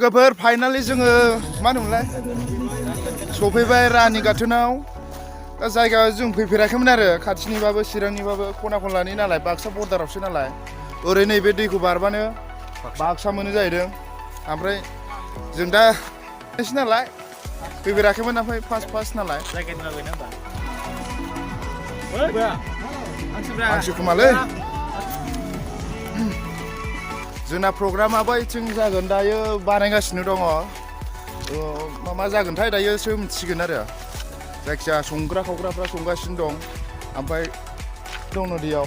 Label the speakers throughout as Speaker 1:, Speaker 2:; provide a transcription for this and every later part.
Speaker 1: लोगोफोर फाइनालि जोङो मा होनोमोनलाय सफैबाय रानि गाथोनाव दा जायगा जों फैफेराखैमोन आरो खाथिनिबाबो चिरांनिबाबो खना खनलानि नालाय बाक्सा बर्डारावसो नालाय ओरै नैबे दैखौ बारबानो बाक्सा मोनो जाहैदों ओमफ्राय जों दा एसे नालाय फैफेराखैमोन ओमफ्राय फार्स्ट नालाय हांसो खोमालै जोंना प्रग्रामा बैथिं जागोन दायो बानायगासिनो दङ मा जागोनथाय दायोसो मिथिसिगोन आरो जायखिजाया संग्रा खावग्राफ्रा संगासिनो दं ओमफ्राय दं नदियाव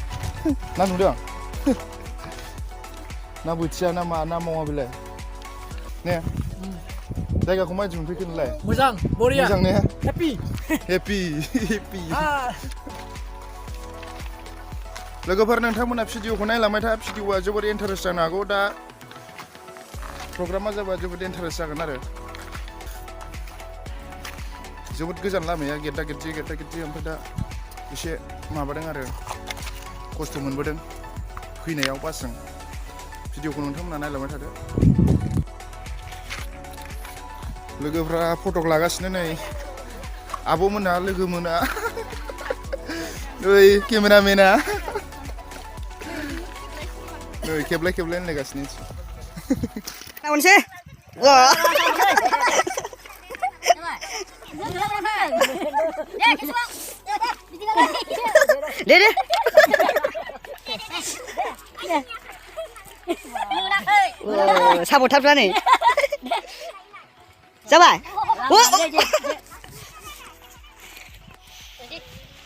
Speaker 1: ना नुदों ना बोथिया ना मा ना मावा बेलाय ने जायगाखौ माबायदि मोनफैखो नोंलाय
Speaker 2: मोजां बरिया
Speaker 1: मोजां ने
Speaker 2: हेपि
Speaker 1: लोगोफोर नोंथांमोना भिडिअखौ नायलांबाय था भिडिअआ जोबोद इन्टारेस्ट जानो हागौ दा प्रग्रामा जाबा जोबोद इन्टारेस्ट जागोन आरो जोबोद गोजान लामाया गेद्दा गेद्दि ओमफ्राय दा एसे माबादों आरो खस्थ' मोनबोदों फैनायाव बासजों भिडिअखौ नोंथांमोना नायलांबाय थादो लोगोफ्रा फटक लागासिनो नै आब'मोना लोगो मोना नै केमेरामेना नै खेबलाय होनलायगासिनो
Speaker 3: मोनसे दे साब'थारफ्रा नै जाबाय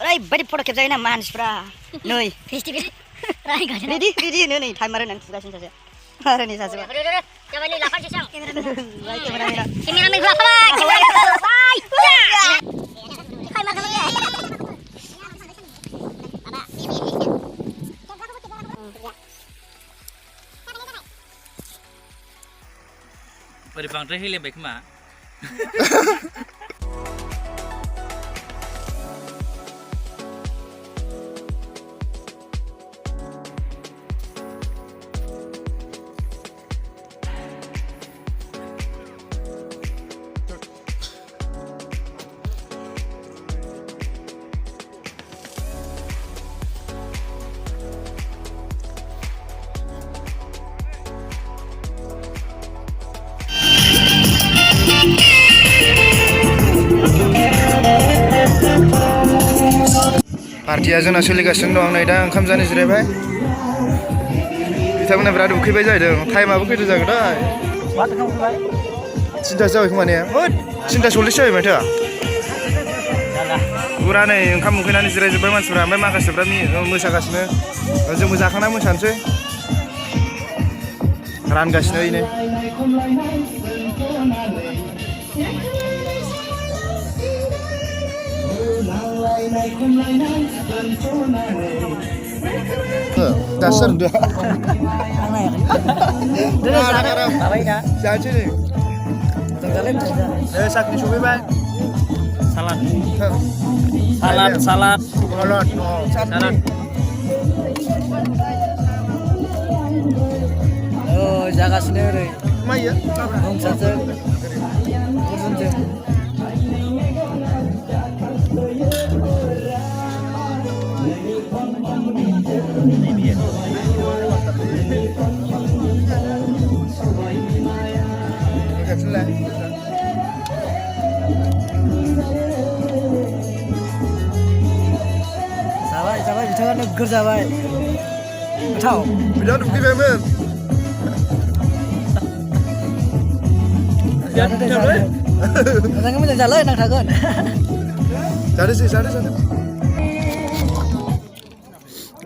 Speaker 3: ओरैबायदि फट' खेबजायोना मानसिफ्रा नै रेडि होनो नै टाइमार होनानै थुगासिनो सासे आरो नै सासे
Speaker 2: बोरै बांद्राय होलेंबाय खोमा
Speaker 1: पार्टिया जोंना सोलिगासिनो दं नै दा ओंखाम जानो जिरायबाय बिथांमोना बिराद उखैबाय जाहैदों टाइमाबो खैथा जागोन दै 3ता जाबाय खोमा ने 3:40 जाबाय माथो पुरा नै ओंखाम उखैनानै जिरायजोब्बाय मानसिफ्रा ओमफ्राय माखासेफ्रा मोसागासिनो जोंबो जाखांना मोसानोसै रानगासिनो ओइनो दासो नुदों जानोसै नै साख्रि सफैबाय
Speaker 2: सालाद जागासिनो ओरै
Speaker 1: माइया
Speaker 2: दंसासो जाबाय बिथाङा नोगोर जाबाय गोथाव
Speaker 1: बिराद उखैबायमोन
Speaker 3: मोजाङै जालै नांथागोन
Speaker 1: जादो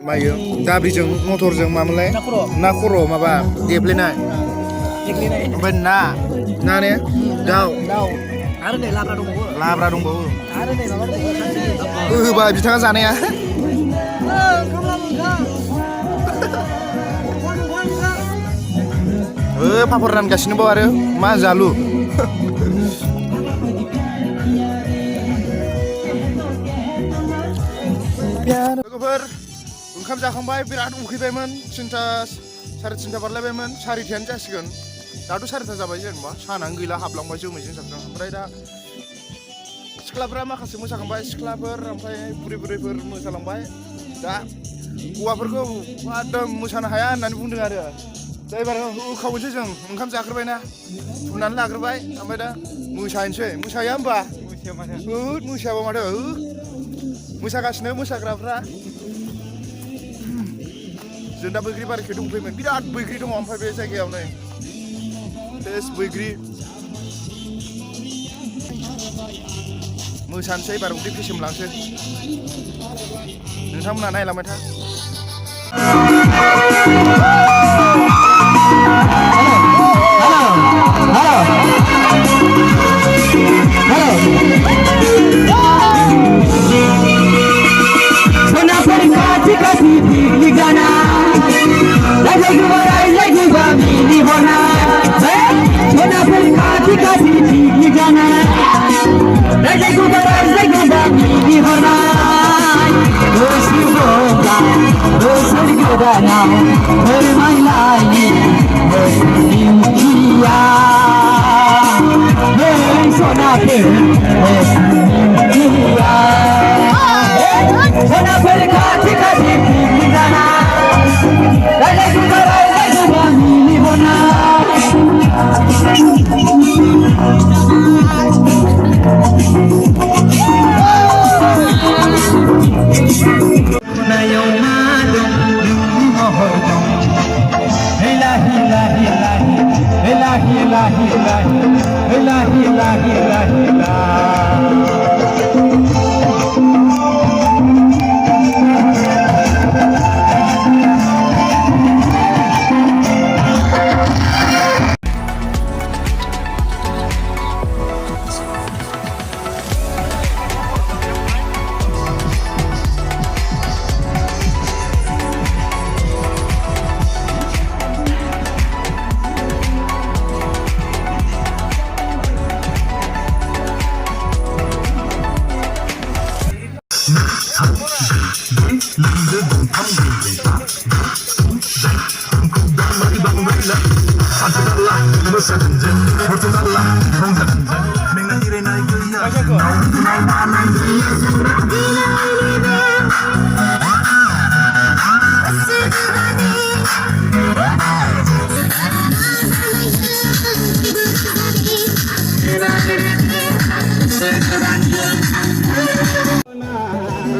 Speaker 1: मायो दाब्रिजों मटरजों मामोनलाय ना खर' माबा देब्लेनाय ओमफ्राय ना ने दाउ
Speaker 3: आरो नै
Speaker 1: लाब्रा दंबावो होबा बिथाङा जानाया पापर रानगासिनो बाव आरो मा जालु लोगोफोर ओंखाम जाखांबाय बिराद उखैबायमोन 3ता 3:30 बारलायबायमोन 4:00 जासिगोन दाथ' 4था जाबाय जेनेबा सानानो गैला हाबलांबाय जोमैजों जाबजों ओमफ्राय दा सिख्लाफ्रा माखासे मोसाखांबाय सिख्लाफोर ओमफ्राय बुरैफोर मोसालांबाय दा हौवाफोरखौ एकदम मोसानो हाया होननानै बुंदों आरो दा एबार होखावनोसै जों ओंखाम जाग्रोबायना फुनानै लाग्रोबाय ओमफ्राय दा मोसाया होमबा मोसायाबा माथो मोसागासिनो मोसाग्राफ्रा जों दा बैग्रि बारिखै दंफैयोमोन बिराद बैग्रि दङ ओमफ्राय बे जायगायाव नै बेस बैग्रि मोसानोसै एबार उदै फेसेमलांसै नोंथांमोना नायलांबाय था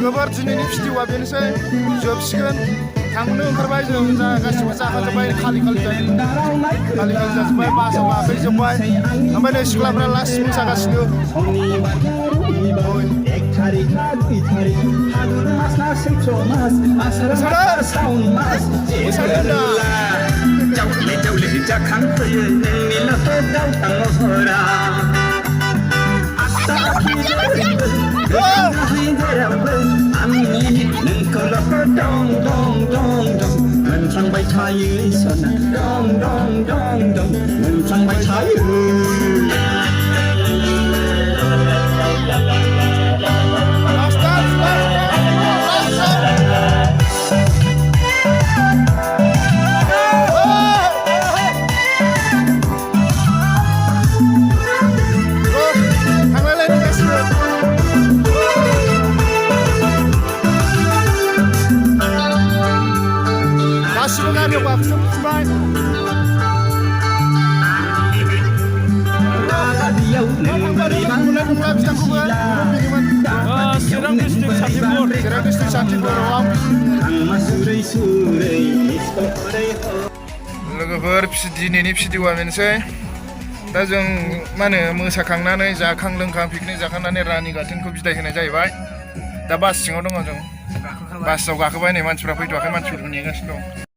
Speaker 1: लोगोफोर दिनैनि भिडिअआ बेनोसै जोबसिगोन थांनो ओंखारबाय जों गासिबो जाखाजोब्बाय खालि जाजोब्बाय बासाव गाखोजोब्बाय ओमफ्राय नै सिख्लाफ्रा लास्ट मोसागासिनो
Speaker 4: मोनफ्लांबाय थायो सना दं दं दं दं मोनफ्लांबाय थायो
Speaker 1: गासिबो गामियाव गाखोजोबबाय लोगोफोर दिनैनि भिडिअआ बेनोसै दा जों मा होनो मोसाखांनानै जाखां लोंखां पिकनिक जाखांनानै रानि गाथोनखौ बिदाय होनाय जाहैबाय दा बास सिङाव दङ जों बासाव गाखोबाय नै मानसिफ्रा फैथ'वाखै मानसिफोरखौ नेगासिनो दं